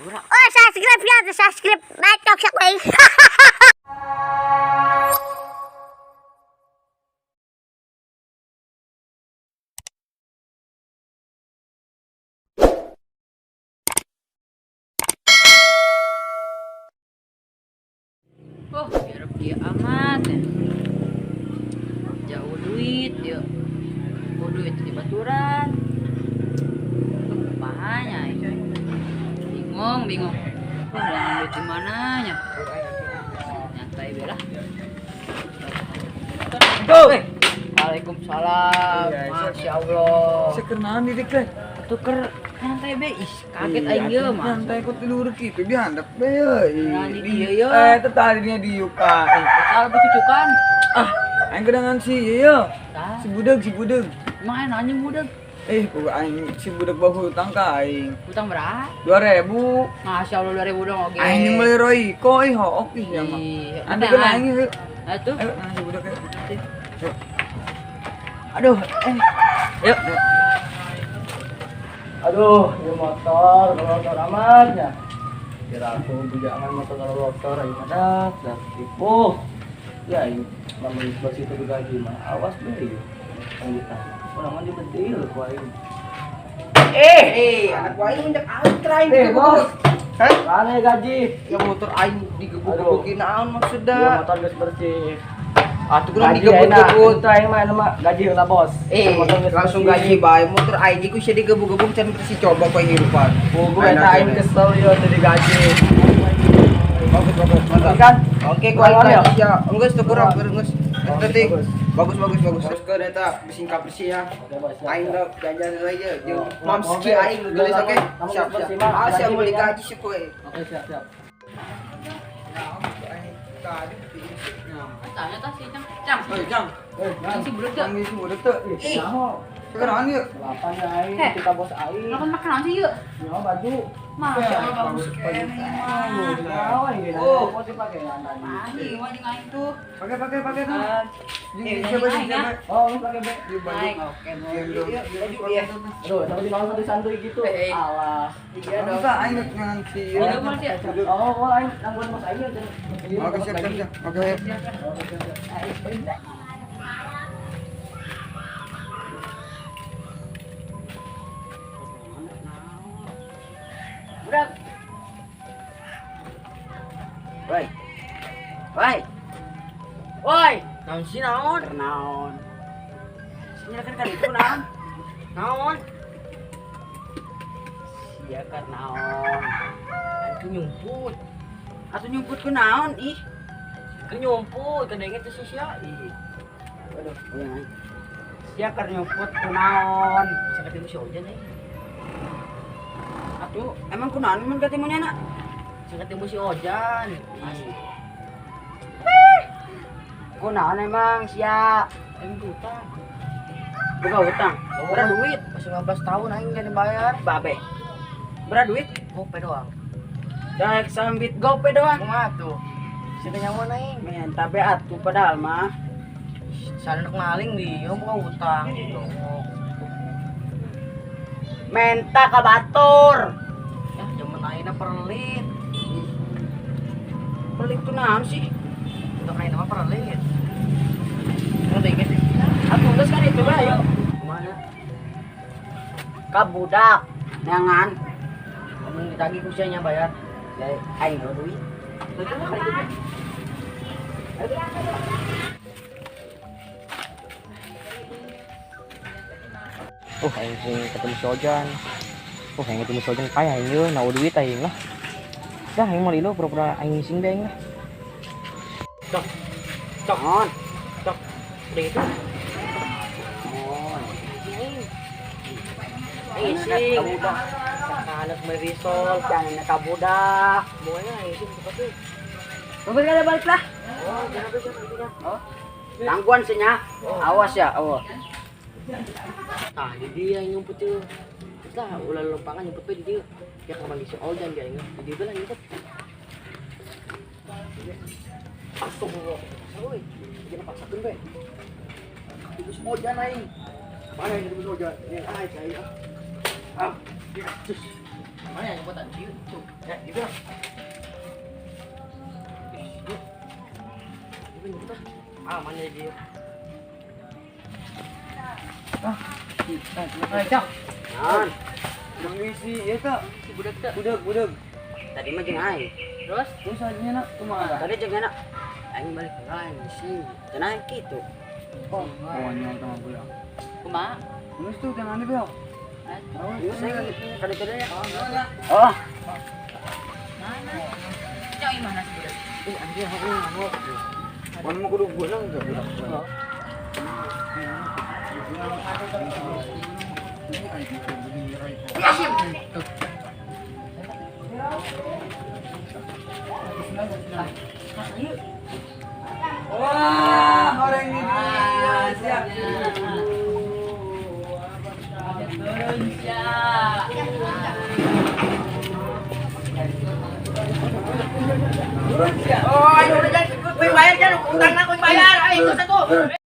Oh, subscribe ya, subscribe. Bacok siya ko eh. Oh, hirap dia amat ya. Jauh duit ya. Oh, duit di baturan. Apanya ya? Bingung. Wah, dengan duit di mananya? Nyantai belah. Waalaikumsalam. Masya Allah. Sekernahan di dek. Tuker nyantai be. Ih, kaget aing ye mah. Nyantai kok tidur gitu dihandap be euy. Nani dia ye. Teh tadinya di yuka. Kalau cucukan. Ah, aing kedangan si ieu. Tah, Si budeg. main anjing muda. Pokok aing si budeg bahu hutang ka aing. Utang berapa? 2000. Masya Allah 2000 dong oke. Aing yang beli Royco hook ya mah. Ih, Anda utangan. kena aing yuk. Atuh. Ayo nang si budeg yuk. Yuk. Aduh, yuk. Aduh, ya motor amatnya. Kira aku bujangan motor motor aing madak dah tipu. Ya ini namun bersih itu gaji mah. Awas deh. Lanjutan. Orang mah dibedil ku aing. Anak gua ini menjak antra ini Bos. Hah? Mana gaji? Ya motor aing digebuk-gebukin naon Ya maksudnya? motor geus bersih. Atuh kurang Gaji enak. digebuk-gebuk. Itu aing mah mah gaji heula bos. Motor geus Langsung bersih. gaji bae motor aing ku sia digebuk-gebuk can si coba kau hirupan. Gue eta aing kesel yo tadi gaji. Bagus. Mantap. Kan? Oke, ku Kurang aing ya? ya. Enggeus teu kurang, geus. Nanti Bagus. bagus. Terus ke eta bersingkap bersih ya. Aing udah jajan aja jeung mamski aing gelis oke. Siap. Siap beli gaji sih kowe. Oke, siap. Tanya tah si Cang. Jang. Ini si budak teu. Panggil si budak teu. Ih. Sekarang yuk. Lapan ya aing, Heh. kita bos aing. Makan makanan sih yuk. Nyawa baju. Masya Allah bagus kene mah. Nyawa ini. Oh. Kok dipakai lantai. Anjing, wajing aing tuh. Pakai tuh. Siapa sih, siapa? Oh, ini pakai be. Di baju. Naik, oke. Aduh, tapi di bawah santuy gitu. Eh. Alah. Iya dong. Masa aing ngan si Ini mau dia. Oh, aing nanggung mas aing. Oke, siap. Oke. Budak. Woi. Naon sih naon? Naon? Sia kan itu naon? Naon? Iya kan naon. Atuh nyumput. Atuh nyumput ku naon ih? Ke nyumput, kedenget teh sia ih. Aduh, aing. Sia keur nyumput ku naon. Bisa ketemu si Ojan nih. Atuh, emang kunaon mun ketemu nyana? Bisa ketemu si Ojan. Ih. Ku naon emang sia? Aing utang. Buka utang. Berat duit, masih 15 tahun aing gak dibayar. Babe. Berat duit, gope doang. Daek sambit gope doang. Kumaha tuh? Sita nyawa aing. Men, tapi atuh padahal mah Sana anak maling di, yang buka utang gitu. menta ka batur. Ya, zaman aina perlit. Pelik tuh naon sih? Untuk aina mah perlit. Ngerti gitu. Aku geus kan itu bae yuk. Kemana? Ka budak neangan. Kamu ditagih kusianya bayar. Ya aing do duit. Aing sing ketemu si Ojan. Aing ketemu si Ojan kaya aing yeuh, naon duit aing lah. Dah aing mah lilo pura-pura aing ngising deh aing lah. Naon? Udah itu. Ising. Ka budak. Anak merisol. Jangan ka budak. Boleh ising cepat tuh. Tunggu kada balik lah. Oh, jangan bisa. Oh. Tangguan sih nya. Awas ya, awas. Ah, di dia yang nyumput tuh. Kita ulah lompangan nyumput pe di dia. Ya kamar si Ojan dia ingat. Di dia lah nyumput. Asuk kok. Oi, jangan paksakeun be. Itu si Ojan aing. Mana yang itu Ojan? Yang aing. Ah. Cus. Mana yang buat tadi tuh? Ya, gitu lah. Mana dia? Cak. Nan, Mengisi ya tak. si budak tak. Budak. Tadi mah jeung aing. Terus Terus aja nak kumaha? tadi jeung anak. Aing balik ke lain di sini. Cenah kitu. Oh, kawannya sama budak. Kumaha? Terus tuh jangan nih bel. Ieu saya kada-kada ya. Oh, Cak mana si budak? Ih, anjir mau. kamu kudu budak enggak budak? Wah, goreng ini siap. Oh, ayo udah jangan bayar jangan utang aku bayar. Ayo itu satu.